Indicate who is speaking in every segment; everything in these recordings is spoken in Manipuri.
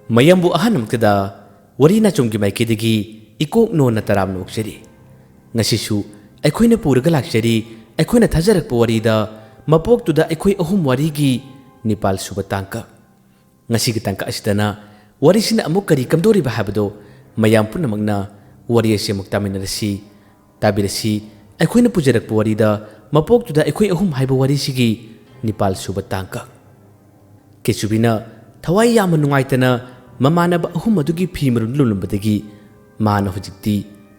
Speaker 1: mayambu ahanamkada warina chomgi maikidagi ikok nona taram nokchari ngasisu aikoina puraga lakchari aikoina thajarakpa warida mapoktuda aikoi ahum warigi nipal suba tangka ngasigi tangka asidana warisina amuk kari kamdori bahabado mayam punamagna wari ase muktaminarasi tabirasi aikoina pujarakpa warida mapoktuda aikoi ahum haiba warisigi nipal suba tangka Kechubina thawai yamna nungaitana mamanaba ahum adugi phimarun lulumbadagi mana hujikti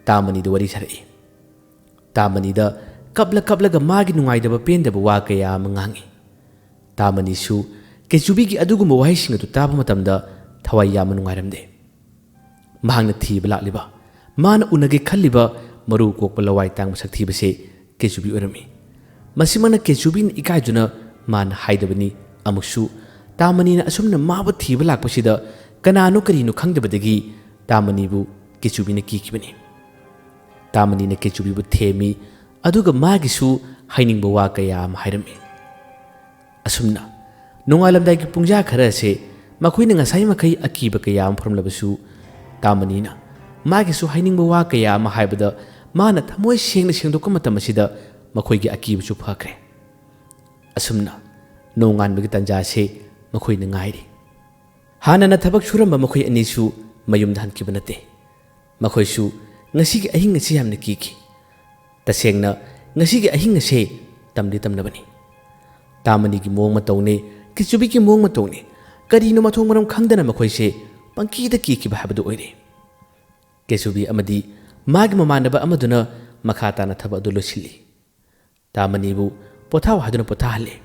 Speaker 1: tamanida wari sarai tamanida kabla magi nungaidaba pendaba wa kaya mangangi tamanisu kechubigi adugumba wahisinga tu taba matamda thawai yamna nungairamde mahangna thiba lakliba mana unage khalliba maru kokpa lawai tang masak thibase kechubi orami masimana kechubin ikaijuna mana haidabani amuksu Tamanina asumna mabu thiba lakpasida kanano karino khangdabadagi tamanibu kechubina kikibani tamanina kechubibu themi aduga magisu hainingba wa kaya am hairami asumna nongalamdai pungja khara se makoina ngasai makai akiba kaya am phormlabasu tamanina magisu hainingba wa kaya am haibada mana thamoi sengna sengdokka matamasida makoigi akiba chu phakre asumna nonganbagi tanja se makoy na ngairi hana na thabak suramba makoy anisu mayum dhan kibanate makoy su ngasi gi ahing ngasi hamna kiki tasengna ngasi gi ahing ngase tamdi tamnabani tamani gi mong matawne kichubi gi mong matawne kari no mathong maram khangdana makoy se pangki da kiki bahabadu oire kesubi amadi magi mamanaba amaduna makhata na thabadu losili tamani bu pothaw haduna pothahale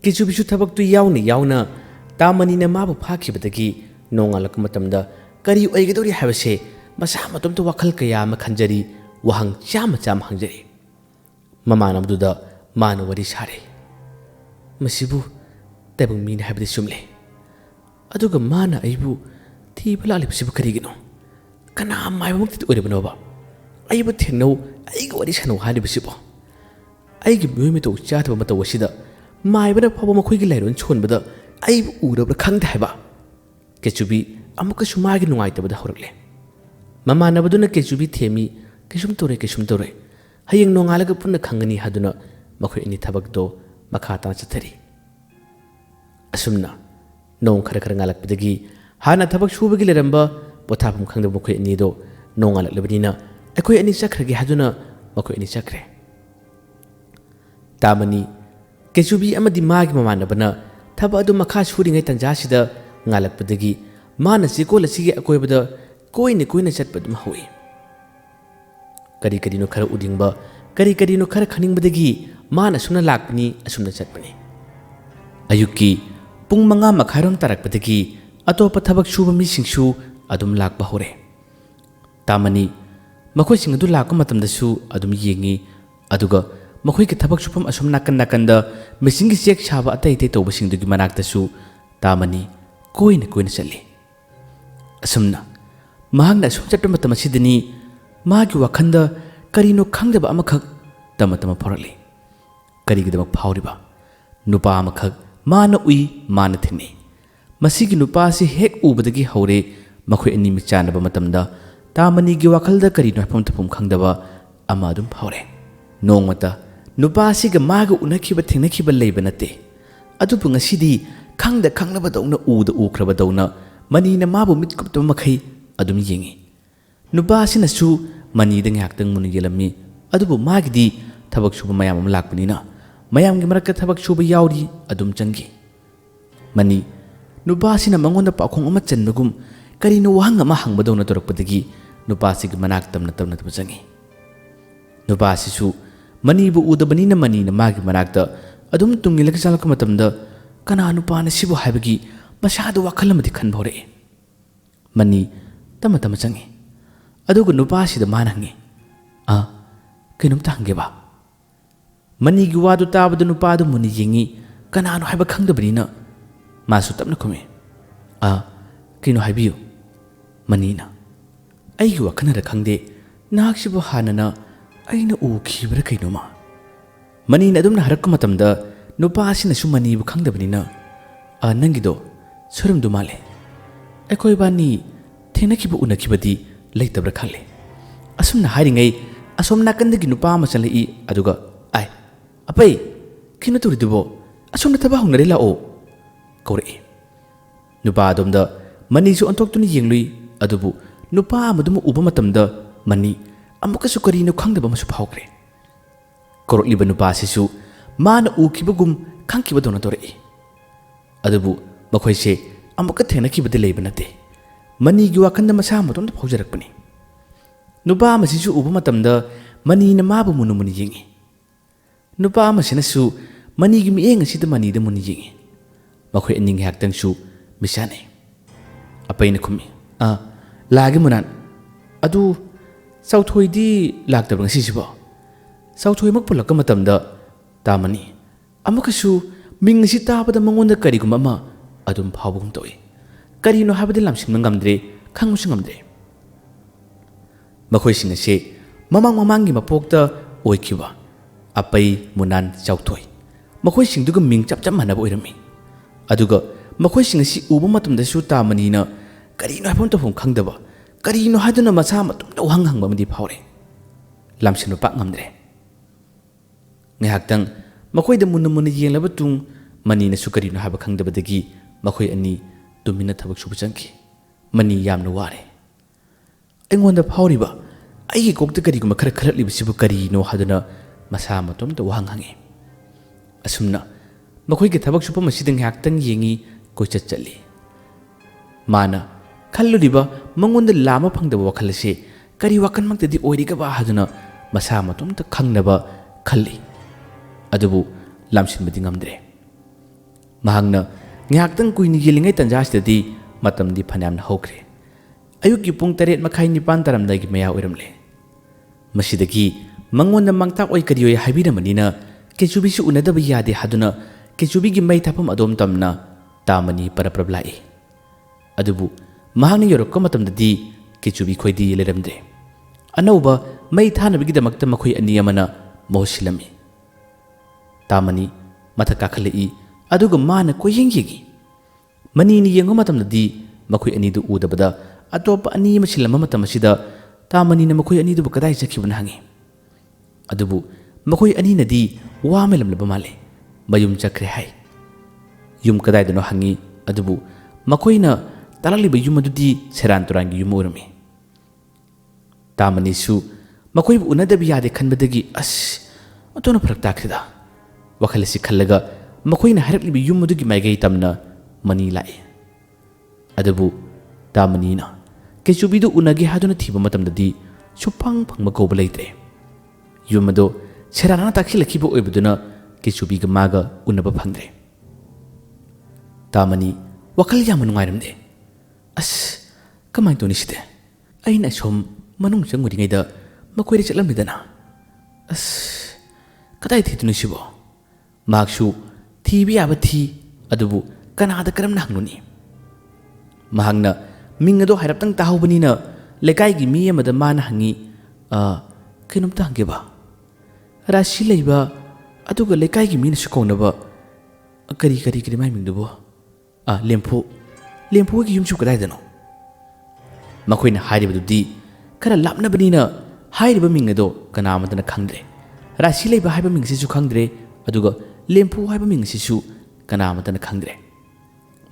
Speaker 1: Kichubisu thabak tu yauna tamanina mabu phakibadagi nongalak matamda kari oigedori habase masa matom to wakhal kaya ma khanjari wahang cham hangjari mamanamduda manu wari sare masibu tabung min habde sumle aduga mana aibu thibala lipsibu karigino kana mai mukti oribanoba aibu thengno aigo wari sanu halibsibo aigi myumi to chatba matawasida maibana phaba makhoi gi lairon chonbada ai urabra khangda haiba kechubi amuka sumagi nungai tabada horakle mamanabaduna kechubi themi kesum tore hayeng nongalaga punna khangani haduna makhoi ani thabak do makhata chathari asumna nong khara ngalak pidagi hana thabak subagi leramba pothapum khangda makhoi ani do nongalak lebadina akoi ani chakragi haduna makhoi ani chakre tamani Kechubi amadi magi mamanabana thaba adu makha suringai tanjasida ngalakpadagi mana sikola sige akoibada koina chatpadum hawi kari no khara udingba kari no khara khaningbadagi mana suna lakpani asumna chatpani ayuki pung manga makharam tarakpadagi atopa thabak suba mi singsu adum lakpa hore tamani makhoi sing adu lakpa matamdasu adum yengi aduga makhoi ke thabak supam asum nakanda mesingi chek chaba atai tobasingdugi manaktasu tamani koina chali asumna mahangna sum chatpa matamasidani magi wakhanda karino khangdaba amakhak tama phorali karigidamak phawriba nupa amakhak mana ui mana thingni masigi nupa si hek ubadagi haure makhoi ani mi chanaba matamda tamani gi wakhalda karino pham thapum khangdaba ama adum phawre nongmata Nupasiga maga unakiba thingnakiba leiba nate adubu ngasidi khangnaba dauna uda ukraba dauna manina mabu mitkupta makhai adum yengi nupasina su manida ngaktang mun yelami adubu magidi thabak suba mayam lakpanina mayam gi marakka thabak suba yauri adum changi mani nupasina mangonda pakhong ama chandugum karino wahang ama hangba dauna torakpadagi nupasiga manak tamna changi nupasisu Manibu udabanina manina magi manakta adum tungilaka salaka matamda kana nupana sibu haibagi masadu wakhalamadi khanbore mani tama changi aduga nupasida manangi kinum tanggeba mani gi wadu tabadu nupadu muni yengi kana anu haiba khangdabanina masu tamna khumi kino haibiyo manina aigi wakhanara khangde naksibu hanana aina ukibra kainoma manina adumna harakka matamda nupa asina su manibu khangdabanina nangido surum dumale ꯑꯩꯈꯣꯏ ꯕꯥꯅꯤ ꯊꯦꯡꯅꯈꯤꯕ ꯎꯅꯈꯤꯕꯗꯤ ꯂꯩꯇꯕ꯭ꯔꯥ ꯈꯜꯂꯦ ꯑꯁꯨꯝꯅ ꯍꯥꯏꯔꯤꯉꯩ ꯑꯁꯣꯝ ꯅꯥꯀꯟꯗꯒꯤ ꯅꯨꯄꯥ ꯑꯃ ꯆꯠꯂꯛꯏ ꯑꯗꯨꯒ ꯑꯥꯏ ꯑꯄꯩ ꯀꯩꯅꯣ ꯇꯧꯔꯤꯗꯨꯕꯣ ꯑꯁꯣꯝꯗ ꯊꯕꯛ ꯍꯧꯅꯔꯦ ꯂꯥꯛꯑꯣ ꯀꯧꯔꯛꯏ ꯅꯨꯄꯥ ꯑꯗꯣꯝꯗ ꯃꯅꯤꯁꯨ ꯑꯣꯟꯊꯣꯛꯇꯨꯅ ꯌꯦꯡꯂꯨꯏ ꯑꯗꯨꯕꯨ ꯅꯨꯄꯥ ꯑꯃꯗꯨꯃ ꯎꯕ ꯃꯇꯝꯗ ꯃꯅꯤ ꯑꯃꯨꯛꯀꯁꯨ ꯀꯔꯤꯅꯣ ꯈꯪꯗꯕ ꯑꯃꯁꯨ ꯐꯥꯎꯈ꯭ꯔꯦ ꯀꯧꯔꯛꯂꯤꯕ ꯅꯨꯄꯥ ꯑꯁꯤꯁꯨ ꯃꯥꯅ ꯎꯈꯤꯕꯒꯨꯝ ꯈꯪꯈꯤꯕꯗꯧꯅ ꯇꯧꯔꯛꯏ ꯑꯗꯨꯕꯨ ꯃꯈꯣꯏꯁꯦ ꯑꯃꯨꯛꯀ ꯊꯦꯡꯅꯈꯤꯕꯗꯤ ꯂꯩꯕ ꯅꯠꯇꯦ ꯃꯅꯤꯒꯤ ꯋꯥꯈꯜꯗ ꯃꯁꯥ ꯃꯇꯣꯝꯇ ꯐꯥꯎꯖꯔꯛꯄꯅꯤ ꯅꯨꯄꯥ ꯑꯃꯁꯤꯁꯨ ꯎꯕ ꯃꯇꯝꯗ ꯃꯅꯤꯅ ꯃꯥꯕꯨ ꯃꯨꯟꯅ ꯃꯨꯟꯅ ꯌꯦꯡꯏ ꯅꯨꯄꯥ ꯑꯃꯁꯤꯅꯁꯨ ꯃꯅꯤꯒꯤ ꯃꯤꯠꯌꯦꯡ ꯑꯁꯤꯗ ꯃꯅꯤꯗ ꯃꯨꯟꯅ ꯌꯦꯡꯏ ꯃꯈꯣꯏ ꯑꯅꯤ ꯉꯥꯏꯍꯥꯛꯇꯪꯁꯨ ꯃꯤꯆꯥꯟꯅꯩ ꯑꯄꯩꯅ ꯈꯨꯝꯃꯤ ꯂꯥꯛꯑꯒꯦ ꯃꯨꯅꯥꯟ ꯑꯗꯨ ꯆꯥꯎꯊꯣꯏꯗꯤ ꯂꯥꯛꯇꯕ꯭ꯔꯥ ꯉꯁꯤꯁꯤꯕꯣ ꯆꯥꯎꯊꯣꯏꯃꯛ ꯄꯨꯜꯂꯛꯄ ꯃꯇꯝꯗ ꯇꯥꯃꯅꯤ ꯑꯃꯨꯛꯀꯁꯨ ꯃꯤꯡ ꯑꯁꯤ ꯇꯥꯕꯗ ꯃꯉꯣꯟꯗ ꯀꯔꯤꯒꯨꯝꯕ ꯑꯃ ꯑꯗꯨꯝ ꯐꯥꯎꯕꯒꯨꯝ ꯇꯧꯏ ꯀꯔꯤꯅꯣ ꯍꯥꯏꯕꯗꯤ ꯂꯥꯝꯁꯤꯟꯕ ꯉꯝꯗ꯭ꯔꯦ ꯈꯪꯕꯁꯨ ꯉꯝꯗ꯭ꯔꯦ ꯃꯈꯣꯏꯁꯤꯡ ꯑꯁꯤ ꯃꯃꯥꯡꯒꯤ ꯃꯄꯣꯛꯇ ꯑꯣꯏꯈꯤꯕ ꯑꯄꯩ ꯃꯨꯅꯥꯟ ꯆꯥꯎꯊꯣꯏ ꯃꯈꯣꯏꯁꯤꯡꯗꯨꯒ ꯃꯤꯡ ꯆꯞ ꯃꯥꯟꯅꯕ ꯑꯣꯏꯔꯝꯃꯤ ꯑꯗꯨꯒ ꯃꯈꯣꯏꯁꯤꯡ ꯑꯁꯤ ꯎꯕ ꯃꯇꯝꯗꯁꯨ ꯇꯥꯃꯅꯤꯅ ꯀꯔꯤꯅꯣ ꯍꯥꯏꯐꯝ ꯇꯧꯐꯝ ꯈꯪꯗꯕ ꯀꯔꯤꯅꯣ ꯍꯥꯏꯗꯨꯅ ꯃꯁꯥ ꯃꯇꯣꯝꯇ ꯋꯥꯍꯪ ꯍꯪꯕ ꯑꯃꯗꯤ ꯐꯥꯎꯔꯦ ꯂꯥꯝꯁꯤꯟꯕ ꯄꯥꯛ ꯉꯝꯗ꯭ꯔꯦ ꯉꯥꯏꯍꯥꯛꯇꯪ ꯃꯈꯣꯏꯗ ꯃꯨꯟꯅ ꯌꯦꯡꯂꯕ ꯇꯨꯡ ꯃꯅꯤꯅꯁꯨ ꯀꯔꯤꯅꯣ ꯍꯥꯏꯕ ꯈꯪꯗꯕꯗꯒꯤ ꯃꯈꯣꯏ ꯑꯅꯤ ꯇꯨꯃꯤꯟꯅ ꯊꯕꯛ ꯁꯨꯕ ꯆꯪꯈꯤ ꯃꯅꯤ ꯌꯥꯝꯅ ꯋꯥꯔꯦ ꯑꯩꯉꯣꯟꯗ ꯐꯥꯎꯔꯤꯕ ꯑꯩꯒꯤ ꯀꯣꯛꯇ ꯀꯔꯤꯒꯨꯝꯕ ꯈꯔ ꯈꯜꯂꯛꯂꯤꯕꯁꯤꯕꯨ ꯀꯔꯤꯅꯣ ꯍꯥꯏꯗꯨꯅ ꯃꯁꯥ ꯃꯇꯣꯝꯇ ꯋꯥꯍꯪ ꯍꯪꯉꯤ ꯑꯁꯨꯝꯅ ꯃꯈꯣꯏꯒꯤ ꯊꯕꯛ ꯁꯨꯐꯝ ꯑꯁꯤꯗ ꯉꯥꯏꯍꯥꯛꯇꯪ ꯌꯦꯡꯉꯤ ꯀꯣꯏꯆꯠ ꯆꯠꯂꯤ ꯃꯥꯅ ꯈꯜꯂꯨꯔꯤꯕ ꯃꯉꯣꯟꯗ ꯂꯥꯝꯕ ꯐꯪꯗꯕ ꯋꯥꯈꯜ ꯑꯁꯤ ꯀꯔꯤ ꯋꯥꯈꯜꯃꯛꯇꯗꯤ ꯑꯣꯏꯔꯤꯒꯕ ꯍꯥꯏꯗꯨꯅ ꯃꯁꯥ ꯃꯇꯣꯝꯇ ꯈꯪꯅꯕ ꯈꯜꯂꯤ ꯑꯗꯨꯕꯨ ꯂꯥꯝꯁꯤꯟꯕꯗꯤ ꯉꯝꯗ꯭ꯔꯦ ꯃꯍꯥꯛꯅ ꯉꯥꯏꯍꯥꯛꯇꯪ ꯀꯨꯏꯅ ꯌꯦꯡꯂꯤꯉꯩ ꯇꯟꯖꯥꯁꯤꯗꯗꯤ ꯃꯇꯝꯗꯤ ꯐꯅꯌꯥꯝꯅ ꯍꯧꯈ꯭ꯔꯦ ꯑꯌꯨꯛꯀꯤ ꯄꯨꯡ 8:30 ꯇꯥꯔꯝꯗꯥꯏꯒꯤ ꯃꯌꯥ ꯑꯣꯏꯔꯝꯂꯦ ꯃꯁꯤꯗꯒꯤ ꯃꯉꯣꯟꯗ ꯃꯥꯡꯇꯥꯛ ꯑꯣꯏ ꯀꯔꯤ ꯑꯣꯏ ꯍꯥꯏꯕꯤꯔꯝꯕꯅꯤꯅ ꯀꯦꯆꯨꯕꯤꯁꯨ ꯎꯅꯗꯕ ꯌꯥꯗꯦ ꯍꯥꯏꯗꯨꯅ ꯀꯦꯆꯨꯕꯤꯒꯤ ꯃꯩ ꯊꯥꯐꯝ ꯑꯗꯣꯝ ꯇꯝꯅ ꯇꯥꯃꯅꯤ ꯄꯔꯞ ꯂꯥꯛꯏ ꯑꯗꯨꯕꯨ ꯃꯍꯥꯛꯅ ꯌꯧꯔꯛꯄ ꯃꯇꯝꯗꯗꯤ ꯀꯦꯆꯨꯕꯤ ꯈꯣꯏꯗꯤ ꯂꯩꯔꯝꯗ꯭ꯔꯦ ꯑꯅꯧꯕ ꯃꯩ ꯊꯥꯅꯕꯒꯤꯗꯃꯛꯇ ꯃꯈꯣꯏ ꯑꯅꯤ ꯑꯃꯅ ꯃꯍꯨꯠ ꯁꯤꯜꯂꯝꯃꯤ ꯇꯥꯃꯅꯤ ꯃꯊꯛ ꯀꯥꯈꯠꯂꯛꯏ ꯑꯗꯨꯒ ꯃꯥꯅ ꯀꯣꯏꯌꯦꯡ ꯌꯦꯡꯏ ꯃꯅꯤꯅ ꯌꯦꯡꯕ ꯃꯇꯝꯗꯗꯤ ꯃꯈꯣꯏ ꯑꯅꯤꯗꯨ ꯎꯗꯕꯗ ꯑꯇꯣꯞꯄ ꯑꯅꯤ ꯑꯃ ꯁꯤꯜꯂꯝꯕ ꯃꯇꯝ ꯑꯁꯤꯗ ꯇꯥꯃꯅꯤꯅ ꯃꯈꯣꯏ ꯑꯅꯤꯗꯨꯕꯨ ꯀꯗꯥꯏ ꯆꯠꯈꯤꯕꯅ ꯍꯪꯉꯤ ꯑꯗꯨꯕꯨ ꯃꯈꯣꯏ ꯑꯅꯤꯅꯗꯤ ꯋꯥ ꯃꯦꯜꯂꯝꯂꯕ ꯃꯥꯜꯂꯦ ꯃꯌꯨꯝ ꯆꯠꯈ꯭ꯔꯦ ꯍꯥꯏ ꯌꯨꯝ ꯀꯗꯥꯏꯗꯅꯣ ꯍꯪꯉꯤ ꯑꯗꯨꯕꯨ ꯃꯈꯣꯏꯅ ꯇꯥꯛꯂꯛꯂꯤꯕ ꯌꯨꯝ ꯑꯗꯨꯗꯤ ꯁꯦꯔꯥꯟ ꯇꯨꯔꯥꯟꯒꯤ ꯌꯨꯝ ꯑꯣꯏꯔꯝꯃꯤ ꯇꯥꯃꯅꯤꯁꯨ ꯃꯈꯣꯏꯕꯨ ꯎꯅꯗꯕ ꯌꯥꯗꯦ ꯈꯟꯕꯗꯒꯤ ꯑꯗꯨꯅ ꯐꯔꯛ ꯇꯥꯈ꯭ꯔꯦꯗ ꯋꯥꯈꯜ ꯑꯁꯤ ꯈꯜꯂꯒ ꯃꯈꯣꯏꯅ ꯍꯥꯏꯔꯛꯂꯤꯕ ꯌꯨꯝ ꯑꯗꯨꯒꯤ ꯃꯥꯏꯀꯩ ꯇꯝꯅ ꯃꯅꯤ ꯂꯥꯛꯏ ꯑꯗꯨꯕꯨ ꯇꯥꯃꯅꯤꯅ ꯀꯦꯆꯨꯕꯤꯗꯨ ꯎꯅꯒꯦ ꯍꯥꯏꯗꯨꯅ ꯊꯤꯕ ꯃꯇꯝꯗꯗꯤ ꯐꯪꯕ ꯀꯧꯕ ꯂꯩꯇ꯭ꯔꯦ ꯌꯨꯝ ꯑꯗꯣ ꯁꯦꯔꯥꯟꯅ ꯇꯥꯛꯁꯤꯜꯂꯛꯈꯤꯕ ꯑꯣꯏꯕꯗꯨꯅ ꯀꯦꯆꯨꯕꯤꯒ ꯃꯥꯒ ꯎꯅꯕ ꯐꯪꯗ꯭ꯔꯦ ꯇꯥꯃꯅꯤ ꯋꯥꯈꯜ ꯌꯥꯝꯅ ꯅꯨꯡꯉꯥꯏꯔꯝꯗꯦ ꯀꯃꯥꯏꯅ ꯇꯧꯅꯤ ꯁꯤꯗꯤ ꯑꯩꯅ ꯑꯁꯣꯝ ꯃꯅꯨꯡ ꯆꯪꯉꯨꯔꯤꯉꯩꯗ ꯃꯈꯣꯏꯗ ꯆꯠꯂꯝꯃꯤꯗꯅ ꯀꯗꯥꯏ ꯊꯤꯗꯣꯏꯅꯣ ꯁꯤꯕꯣ ꯃꯍꯥꯛꯁꯨ ꯊꯤꯕ ꯌꯥꯕ ꯊꯤ ꯑꯗꯨꯕꯨ ꯀꯅꯥꯗ ꯀꯔꯝꯅ ꯍꯪꯂꯨꯅꯤ ꯃꯍꯥꯛꯅ ꯃꯤꯡ ꯑꯗꯣ ꯍꯥꯏꯔꯞꯇꯪ ꯇꯥꯍꯧꯕꯅꯤꯅ ꯂꯩꯀꯥꯏꯒꯤ ꯃꯤ ꯑꯃꯗ ꯃꯥꯅ ꯍꯪꯉꯤ ꯀꯩꯅꯣꯝꯇ ꯍꯪꯒꯦꯕ ꯔꯥꯁꯤ ꯂꯩꯕ ꯑꯗꯨꯒ ꯂꯩꯀꯥꯏꯒꯤ ꯃꯤꯅꯁꯨ ꯀꯧꯅꯕ ꯀꯔꯤ ꯃꯥꯏ ꯃꯤꯡꯗꯨꯕꯨ ꯂꯦꯝꯐꯨꯒꯤ ꯌꯨꯝꯁꯨ ꯀꯗꯥꯏꯗꯅꯣ ꯃꯈꯣꯏꯅ ꯍꯥꯏꯔꯤꯕꯗꯨꯗꯤ ꯈꯔ ꯂꯥꯞꯅꯕꯅꯤꯅ ꯍꯥꯏꯔꯤꯕ ꯃꯤꯡ ꯑꯗꯣ ꯀꯅꯥ ꯑꯃꯇꯅ ꯈꯪꯗ꯭ꯔꯦ ꯔꯥꯁꯤ ꯂꯩꯕ ꯍꯥꯏꯕ ꯃꯤꯡꯁꯤꯁꯨ ꯈꯪꯗ꯭ꯔꯦ ꯑꯗꯨꯒ ꯂꯦꯝꯐꯨ ꯍꯥꯏꯕ ꯃꯤꯡ ꯑꯁꯤꯁꯨ ꯀꯅꯥ ꯑꯃꯇꯅ ꯈꯪꯗ꯭ꯔꯦ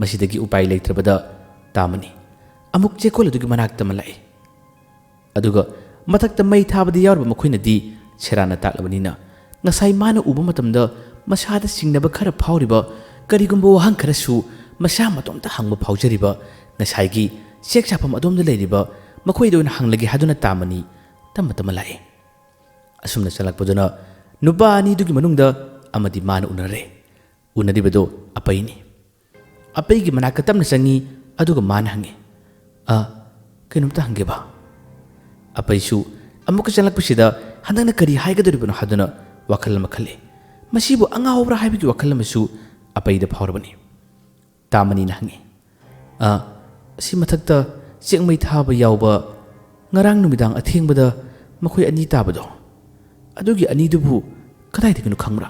Speaker 1: ꯃꯁꯤꯗꯒꯤ ꯎꯄꯥꯏ ꯂꯩꯇ꯭ꯔꯕꯗ ꯇꯥꯃꯅꯤ ꯑꯃꯨꯛ ꯆꯦꯛꯀꯣꯜ ꯑꯗꯨꯒꯤ ꯃꯅꯥꯛꯇ ꯑꯃ ꯂꯥꯛꯏ ꯑꯗꯨꯒ ꯃꯊꯛꯇ ꯃꯩ ꯊꯥꯕꯗ ꯌꯥꯎꯔꯤꯕ ꯃꯈꯣꯏꯅꯗꯤ ꯁꯦꯔꯥꯟꯅ ꯇꯥꯛꯂꯕꯅꯤꯅ ꯉꯁꯥꯏ ꯃꯥꯅ ꯎꯕ ꯃꯇꯝꯗ ꯃꯁꯥꯗ ꯆꯤꯡꯅꯕ ꯈꯔ ꯐꯥꯎꯔꯤꯕ ꯀꯔꯤꯒꯨꯝꯕ ꯋꯥꯍꯪ ꯈꯔꯁꯨ ꯃꯁꯥ ꯃꯇꯣꯝꯇ ꯍꯪꯕ ꯐꯥꯎꯖꯔꯤꯕ ꯉꯁꯥꯏꯒꯤ ꯆꯦꯛ ꯆꯥꯐꯝ ꯑꯗꯣꯝꯗ ꯂꯩꯔꯤꯕ ꯃꯈꯣꯏꯗ ꯑꯣꯏꯅ ꯍꯪꯂꯒꯦ ꯍꯥꯏꯗꯨꯅ ꯇꯥꯃꯅꯤ ꯇꯞꯅ ꯂꯥꯛꯏ ꯑꯁꯨꯝꯅ ꯆꯠꯂꯛꯄꯗꯨꯅ ꯅꯨꯄꯥ ꯑꯅꯤꯗꯨꯒꯤ ꯃꯅꯨꯡꯗ ꯑꯃꯗꯤ ꯃꯥꯅ ꯎꯅꯔꯦ ꯎꯅꯔꯤꯕꯗꯣ ꯑꯄꯩꯅꯤ ꯑꯄꯩꯒꯤ ꯃꯅꯥꯛꯇ ꯇꯞꯅ ꯆꯪꯉꯤ ꯑꯗꯨꯒ ꯃꯥꯅ ꯍꯪꯉꯤ ꯀꯩꯅꯣꯝꯇ ꯍꯪꯒꯦꯕ ꯑꯄꯩꯁꯨ ꯑꯃꯨꯛꯀ ꯆꯪꯂꯛꯄꯁꯤꯗ ꯍꯟꯗꯛꯅ ꯀꯔꯤ ꯍꯥꯏꯒꯗꯧꯔꯤꯕꯅꯣ ꯍꯥꯏꯗꯨꯅ ꯋꯥꯈꯜ ꯑꯃ ꯈꯜꯂꯤ ꯃꯁꯤꯕꯨ ꯑꯉꯥꯎꯕ꯭ꯔꯥ ꯍꯥꯏꯕꯒꯤ ꯋꯥꯈꯜ ꯑꯃꯁꯨ ꯑꯄꯩꯗ ꯐꯥꯎꯔꯕꯅꯤ ꯇꯥꯃꯅꯤꯅ ꯍꯪꯉꯤ ꯑꯁꯤ ꯃꯊꯛꯇ ꯆꯦꯛꯃꯩ ꯊꯥꯕ ꯌꯥꯎꯕ ꯉꯔꯥꯡ ꯅꯨꯃꯤꯗꯥꯡ ꯑꯊꯦꯡꯕꯗ ꯃꯈꯣꯏ ꯑꯅꯤ ꯇꯥꯕꯗꯣ ꯑꯗꯨꯒꯤ ꯑꯅꯤꯗꯨꯕꯨ ꯀꯗꯥꯏꯗꯒꯤꯅꯣ ꯈꯪꯕ꯭ꯔꯥ